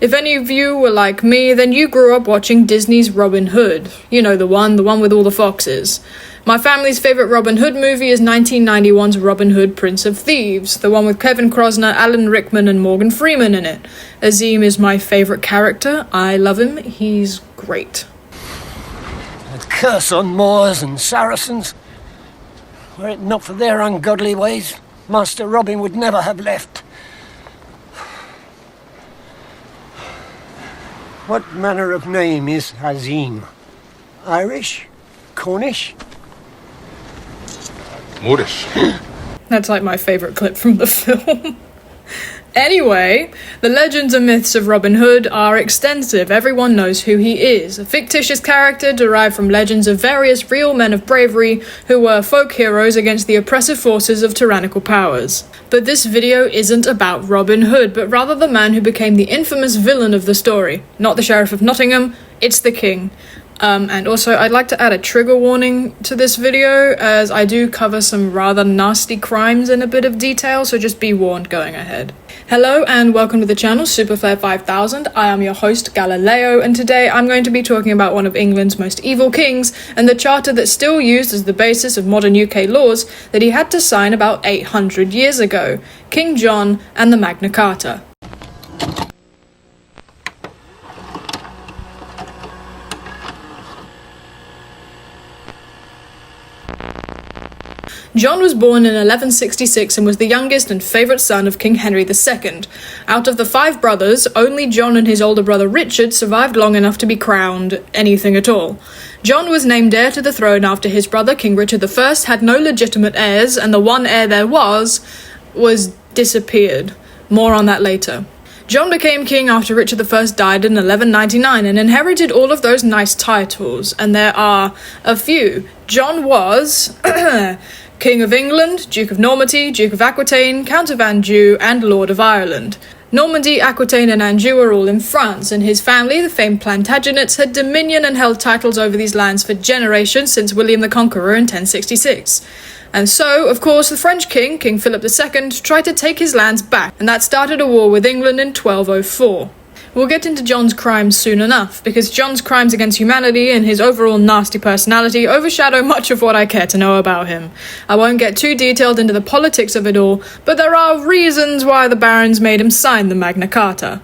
If any of you were like me, then you grew up watching Disney's Robin Hood. You know, the one with all the foxes. My family's favourite Robin Hood movie is 1991's Robin Hood, Prince of Thieves, the one with Kevin Costner, Alan Rickman and Morgan Freeman in it. Azeem is my favourite character. I love him. He's great. A curse on Moors and Saracens. Were it not for their ungodly ways, Master Robin would never have left. What manner of name is Azeem? Irish? Cornish? Moorish. That's like my favourite clip from the film. Anyway, the legends and myths of Robin Hood are extensive. Everyone knows who he is. A fictitious character derived from legends of various real men of bravery who were folk heroes against the oppressive forces of tyrannical powers. But this video isn't about Robin Hood, but rather the man who became the infamous villain of the story. Not the Sheriff of Nottingham, it's the King. And also, I'd like to add a trigger warning to this video, as I do cover some rather nasty crimes in a bit of detail, so just be warned going ahead. Hello and welcome to the channel, Superflair5000. I am your host, Galileo, and today I'm going to be talking about one of England's most evil kings, and the charter that's still used as the basis of modern UK laws that he had to sign about 800 years ago, King John and the Magna Carta. John was born in 1166 and was the youngest and favourite son of King Henry II. Out of the 5 brothers, only John and his older brother Richard survived long enough to be crowned anything at all. John was named heir to the throne after his brother King Richard I had no legitimate heirs, and the one heir there was disappeared. More on that later. John became king after Richard I died in 1199 and inherited all of those nice titles, and there are a few. John was King of England, Duke of Normandy, Duke of Aquitaine, Count of Anjou, and Lord of Ireland. Normandy, Aquitaine, and Anjou are all in France, and his family, the famed Plantagenets, had dominion and held titles over these lands for generations since William the Conqueror in 1066. And so, of course, the French king, King Philip II, tried to take his lands back, and that started a war with England in 1204. We'll get into John's crimes soon enough, because John's crimes against humanity and his overall nasty personality overshadow much of what I care to know about him. I won't get too detailed into the politics of it all, but there are reasons why the barons made him sign the Magna Carta.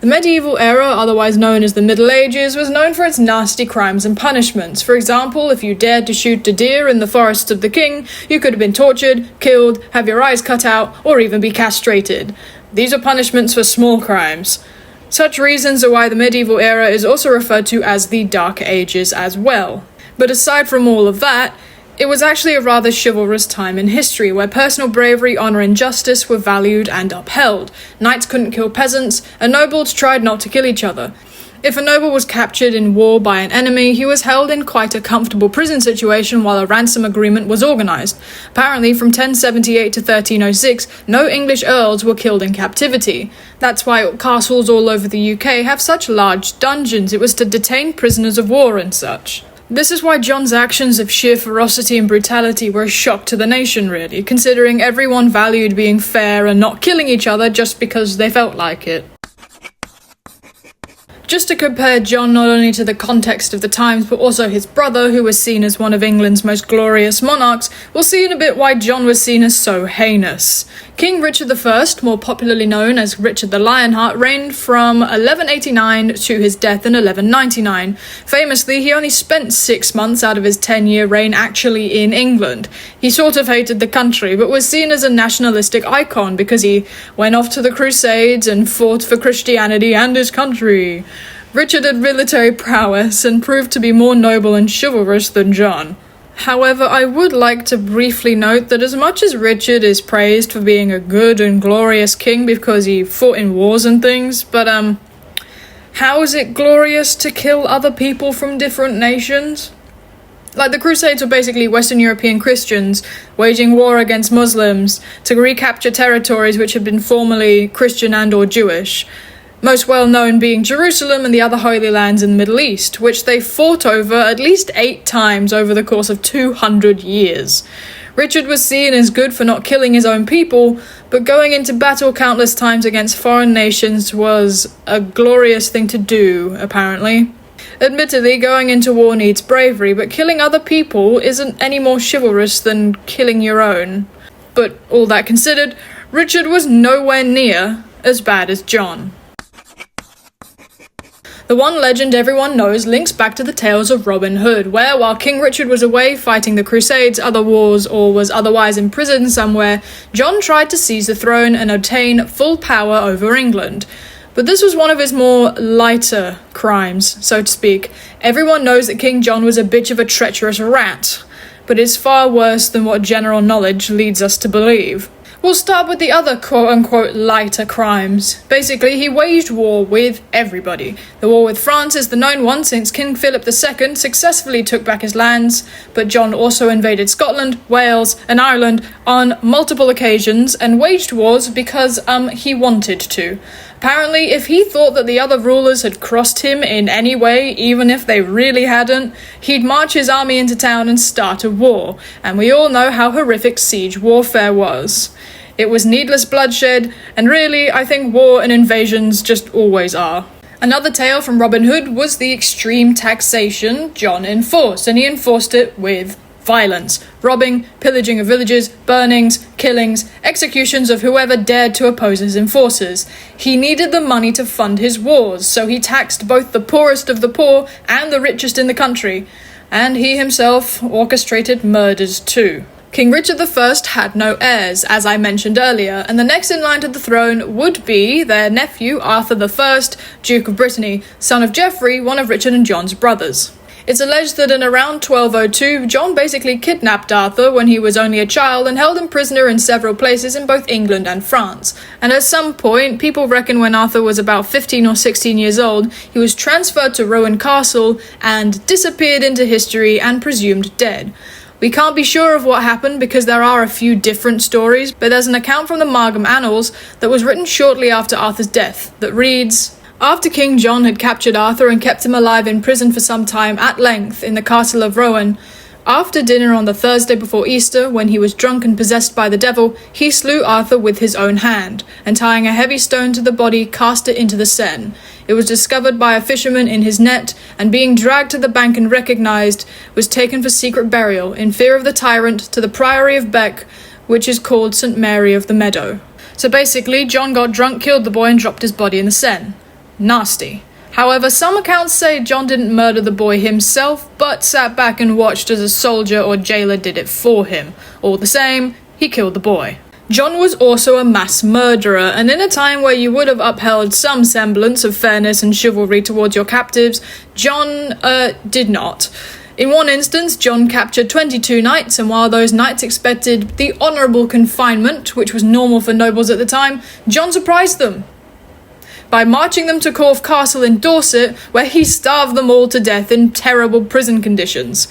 The medieval era, otherwise known as the Middle Ages, was known for its nasty crimes and punishments. For example, if you dared to shoot a deer in the forests of the king, you could have been tortured, killed, have your eyes cut out, or even be castrated. These are punishments for small crimes. Such reasons are why the medieval era is also referred to as the Dark Ages as well. But aside from all of that, it was actually a rather chivalrous time in history where personal bravery, honour and justice were valued and upheld. Knights couldn't kill peasants, and nobles tried not to kill each other. If a noble was captured in war by an enemy, he was held in quite a comfortable prison situation while a ransom agreement was organised. Apparently, from 1078 to 1306, no English earls were killed in captivity. That's why castles all over the UK have such large dungeons. It was to detain prisoners of war and such. This is why John's actions of sheer ferocity and brutality were a shock to the nation, really, considering everyone valued being fair and not killing each other just because they felt like it. Just to compare John not only to the context of the times, but also his brother, who was seen as one of England's most glorious monarchs, we'll see in a bit why John was seen as so heinous. King Richard I, more popularly known as Richard the Lionheart, reigned from 1189 to his death in 1199. Famously, he only spent 6 months out of his 10-year reign actually in England. He sort of hated the country, but was seen as a nationalistic icon because he went off to the Crusades and fought for Christianity and his country. Richard had military prowess and proved to be more noble and chivalrous than John. However, I would like to briefly note that as much as Richard is praised for being a good and glorious king because he fought in wars and things, but how is it glorious to kill other people from different nations? Like, the Crusades were basically Western European Christians waging war against Muslims to recapture territories which had been formerly Christian and or Jewish. Most well known being Jerusalem and the other Holy Lands in the Middle East, which they fought over at least 8 times over the course of 200 years. Richard was seen as good for not killing his own people, but going into battle countless times against foreign nations was a glorious thing to do, apparently. Admittedly, going into war needs bravery, but killing other people isn't any more chivalrous than killing your own. But all that considered, Richard was nowhere near as bad as John. The one legend everyone knows links back to the tales of Robin Hood, where while King Richard was away fighting the Crusades, other wars, or was otherwise imprisoned somewhere, John tried to seize the throne and obtain full power over England. But this was one of his more lighter crimes, so to speak. Everyone knows that King John was a bitch of a treacherous rat, but it's far worse than what general knowledge leads us to believe. We'll start with the other quote-unquote lighter crimes. Basically, he waged war with everybody. The war with France is the known one since King Philip II successfully took back his lands, but John also invaded Scotland, Wales, and Ireland on multiple occasions and waged wars because he wanted to. Apparently, if he thought that the other rulers had crossed him in any way, even if they really hadn't, he'd march his army into town and start a war, and we all know how horrific siege warfare was. It was needless bloodshed, and really, I think war and invasions just always are. Another tale from Robin Hood was the extreme taxation John enforced, and he enforced it with violence, robbing, pillaging of villages, burnings, killings, executions of whoever dared to oppose his enforcers. He needed the money to fund his wars, so he taxed both the poorest of the poor and the richest in the country, and he himself orchestrated murders too. King Richard I had no heirs, as I mentioned earlier, and the next in line to the throne would be their nephew Arthur I, Duke of Brittany, son of Geoffrey, one of Richard and John's brothers. It's alleged that in around 1202, John basically kidnapped Arthur when he was only a child and held him prisoner in several places in both England and France. And at some point, people reckon when Arthur was about 15 or 16 years old, he was transferred to Rowan Castle and disappeared into history and presumed dead. We can't be sure of what happened because there are a few different stories, but there's an account from the Magna Annals that was written shortly after Arthur's death that reads, "After King John had captured Arthur and kept him alive in prison for some time at length in the castle of Rowan, after dinner on the Thursday before Easter, when he was drunk and possessed by the devil, he slew Arthur with his own hand, and tying a heavy stone to the body, cast it into the Seine. It was discovered by a fisherman in his net, and being dragged to the bank and recognized, was taken for secret burial, in fear of the tyrant, to the priory of Bec, which is called St. Mary of the Meadow." So basically, John got drunk, killed the boy, and dropped his body in the Seine. Nasty. However, some accounts say John didn't murder the boy himself, but sat back and watched as a soldier or jailer did it for him. All the same, he killed the boy. John was also a mass murderer, and in a time where you would have upheld some semblance of fairness and chivalry towards your captives, John, did not. In one instance, John captured 22 knights, and while those knights expected the honourable confinement, which was normal for nobles at the time, John surprised them by marching them to Corfe Castle in Dorset, where he starved them all to death in terrible prison conditions.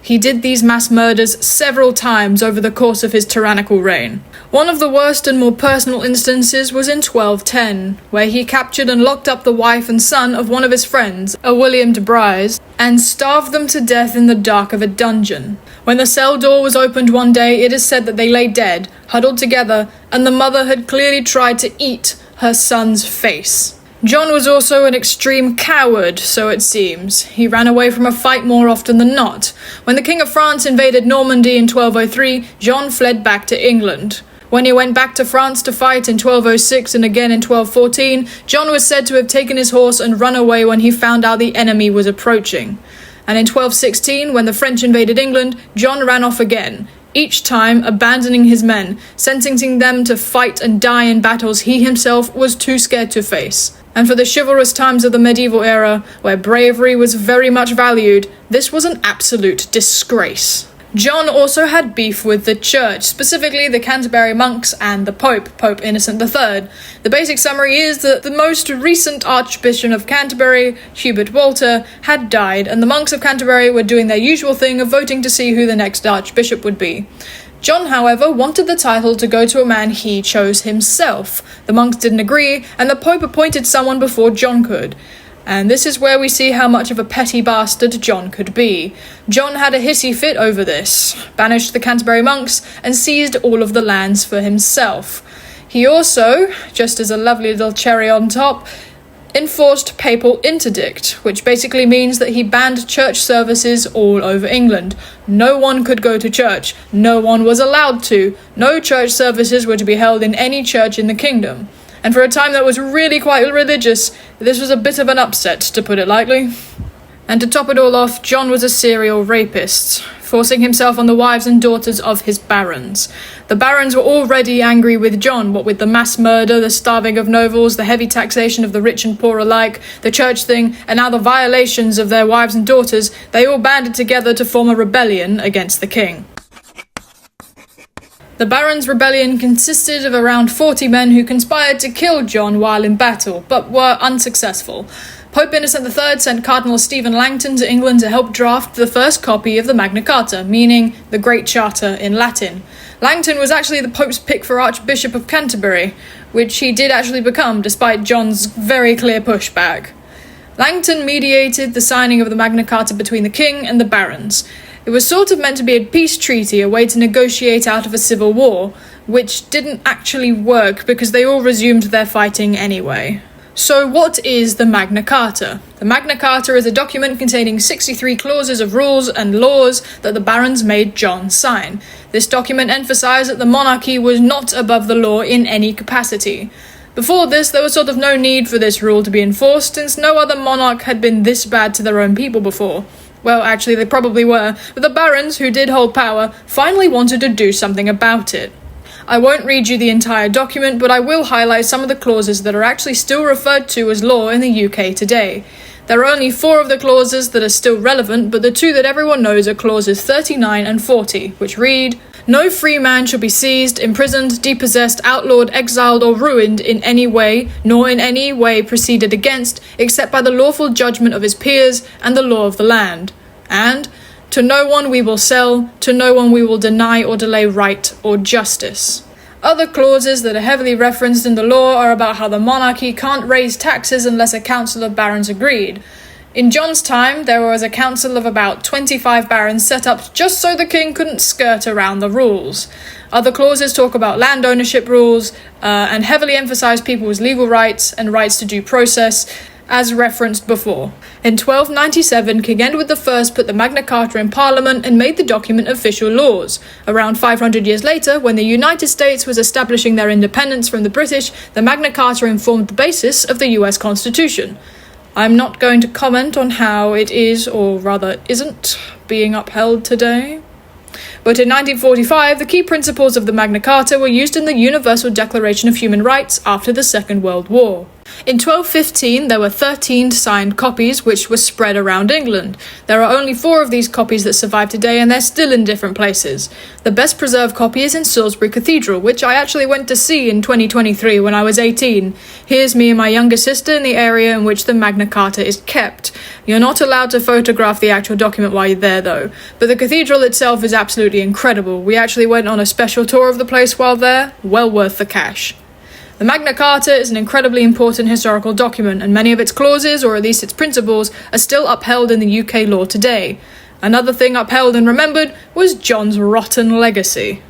He did these mass murders several times over the course of his tyrannical reign. One of the worst and more personal instances was in 1210, where he captured and locked up the wife and son of one of his friends, a William de Brise, and starved them to death in the dark of a dungeon. When the cell door was opened one day, it is said that they lay dead, huddled together, and the mother had clearly tried to eat her son's face. John was also an extreme coward, so it seems. He ran away from a fight more often than not. When the King of France invaded Normandy in 1203, John fled back to England. When he went back to France to fight in 1206 and again in 1214, John was said to have taken his horse and run away when he found out the enemy was approaching. And in 1216, when the French invaded England, John ran off again, each time abandoning his men, sentencing them to fight and die in battles he himself was too scared to face. And for the chivalrous times of the medieval era, where bravery was very much valued, this was an absolute disgrace. John also had beef with the church, specifically the Canterbury monks and the Pope, Pope Innocent III. The basic summary is that the most recent Archbishop of Canterbury, Hubert Walter, had died, and the monks of Canterbury were doing their usual thing of voting to see who the next Archbishop would be. John, however, wanted the title to go to a man he chose himself. The monks didn't agree, and the Pope appointed someone before John could. And this is where we see how much of a petty bastard John could be. John had a hissy fit over this, banished the Canterbury monks, and seized all of the lands for himself. He also, just as a lovely little cherry on top, enforced papal interdict, which basically means that he banned church services all over England. No one could go to church. No one was allowed to. No church services were to be held in any church in the kingdom. And for a time that was really quite religious, this was a bit of an upset, to put it lightly. And to top it all off, John was a serial rapist, forcing himself on the wives and daughters of his barons. The barons were already angry with John, what with the mass murder, the starving of nobles, the heavy taxation of the rich and poor alike, the church thing, and now the violations of their wives and daughters. They all banded together to form a rebellion against the king. The Barons' rebellion consisted of around 40 men who conspired to kill John while in battle, but were unsuccessful. Pope Innocent III sent Cardinal Stephen Langton to England to help draft the first copy of the Magna Carta, meaning the Great Charter in Latin. Langton was actually the Pope's pick for Archbishop of Canterbury, which he did actually become despite John's very clear pushback. Langton mediated the signing of the Magna Carta between the king and the barons. It was sort of meant to be a peace treaty, a way to negotiate out of a civil war, which didn't actually work because they all resumed their fighting anyway. So what is the Magna Carta? The Magna Carta is a document containing 63 clauses of rules and laws that the barons made John sign. This document emphasised that the monarchy was not above the law in any capacity. Before this, there was sort of no need for this rule to be enforced, since no other monarch had been this bad to their own people before. Well, actually, they probably were, but the barons, who did hold power, finally wanted to do something about it. I won't read you the entire document, but I will highlight some of the clauses that are actually still referred to as law in the UK today. There are only 4 of the clauses that are still relevant, but the 2 that everyone knows are clauses 39 and 40, which read, "No free man shall be seized, imprisoned, depossessed, outlawed, exiled, or ruined in any way, nor in any way proceeded against, except by the lawful judgment of his peers and the law of the land." And, "To no one we will sell, to no one we will deny or delay right or justice." Other clauses that are heavily referenced in the law are about how the monarchy can't raise taxes unless a council of barons agreed. In John's time, there was a council of about 25 barons set up just so the king couldn't skirt around the rules. Other clauses talk about land ownership rules and heavily emphasise people's legal rights and rights to due process, as referenced before. In 1297, King Edward I put the Magna Carta in Parliament and made the document official laws. Around 500 years later, when the United States was establishing their independence from the British, the Magna Carta informed the basis of the US Constitution. I'm not going to comment on how it is, or rather isn't, being upheld today. But in 1945, the key principles of the Magna Carta were used in the Universal Declaration of Human Rights after the Second World War. In 1215, there were 13 signed copies which were spread around England. There are only 4 of these copies that survive today, and they're still in different places. The best preserved copy is in Salisbury Cathedral, which I actually went to see in 2023 when I was 18. Here's me and my younger sister in the area in which the Magna Carta is kept. You're not allowed to photograph the actual document while you're there, though. But the cathedral itself is absolutely incredible. We actually went on a special tour of the place while there. Well worth the cash. The Magna Carta is an incredibly important historical document, and many of its clauses, or at least its principles, are still upheld in the UK law today. Another thing upheld and remembered was John's rotten legacy.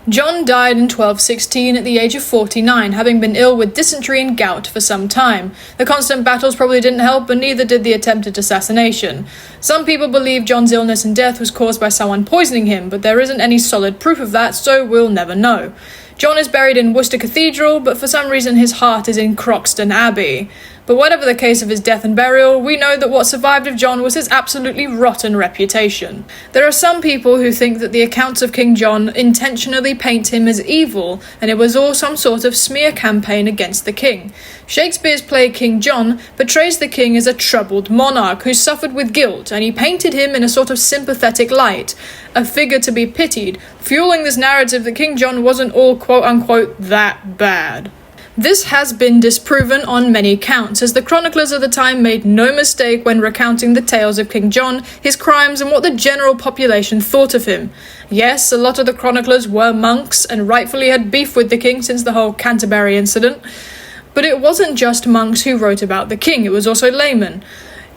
John died in 1216 at the age of 49, having been ill with dysentery and gout for some time. The constant battles probably didn't help, but neither did the attempted assassination. Some people believe John's illness and death was caused by someone poisoning him, but there isn't any solid proof of that, so we'll never know. John is buried in Worcester Cathedral, but for some reason his heart is in Croxton Abbey. But whatever the case of his death and burial, we know that what survived of John was his absolutely rotten reputation. There are some people who think that the accounts of King John intentionally paint him as evil, and it was all some sort of smear campaign against the king. Shakespeare's play King John portrays the king as a troubled monarch who suffered with guilt, and he painted him in a sort of sympathetic light, a figure to be pitied, fueling this narrative that King John wasn't all quote-unquote that bad. This has been disproven on many counts, as the chroniclers of the time made no mistake when recounting the tales of King John, his crimes, and what the general population thought of him. Yes, a lot of the chroniclers were monks, and rightfully had beef with the king since the whole Canterbury incident. But it wasn't just monks who wrote about the king, it was also laymen.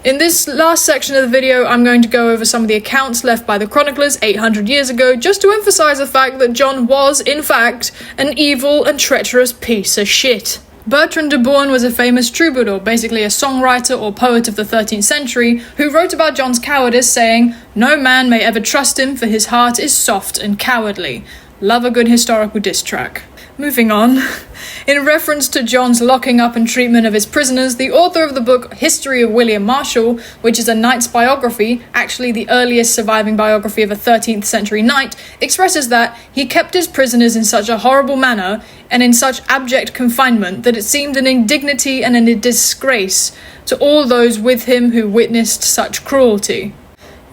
In this last section of the video, I'm going to go over some of the accounts left by the chroniclers 800 years ago, just to emphasize the fact that John was, in fact, an evil and treacherous piece of shit. Bertrand de Born was a famous troubadour, basically a songwriter or poet of the 13th century, who wrote about John's cowardice, saying, "No man may ever trust him, for his heart is soft and cowardly." Love a good historical diss track. Moving on. In reference to John's locking up and treatment of his prisoners, the author of the book History of William Marshall, which is a knight's biography, actually the earliest surviving biography of a 13th century knight, expresses that he kept his prisoners in such a horrible manner and in such abject confinement that it seemed an indignity and a disgrace to all those with him who witnessed such cruelty.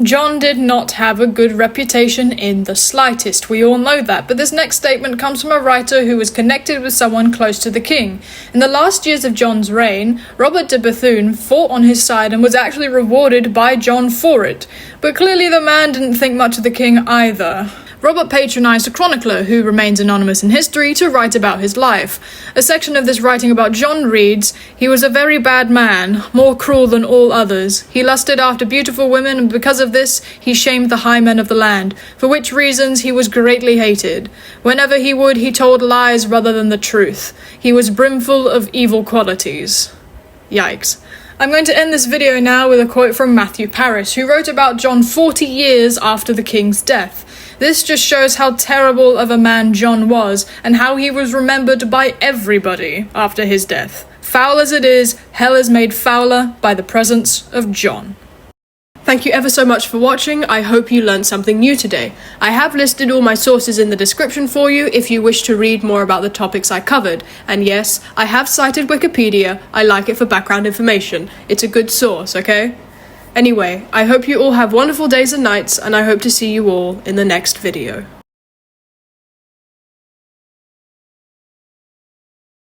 John did not have a good reputation in the slightest, we all know that, but this next statement comes from a writer who was connected with someone close to the king. In the last years of John's reign, Robert de Bethune fought on his side and was actually rewarded by John for it, but clearly the man didn't think much of the king either. Robert patronised a chronicler, who remains anonymous in history, to write about his life. A section of this writing about John reads, "He was a very bad man, more cruel than all others. He lusted after beautiful women, and because of this he shamed the high men of the land, for which reasons he was greatly hated. Whenever he would, he told lies rather than the truth. He was brimful of evil qualities." Yikes. I'm going to end this video now with a quote from Matthew Paris, who wrote about John 40 years after the king's death. This just shows how terrible of a man John was, and how he was remembered by everybody after his death. Foul as it is, hell is made fouler by the presence of John. Thank you ever so much for watching. I hope you learned something new today. I have listed all my sources in the description for you if you wish to read more about the topics I covered. And yes, I have cited Wikipedia. I like it for background information. It's a good source, okay? Anyway, I hope you all have wonderful days and nights, and I hope to see you all in the next video.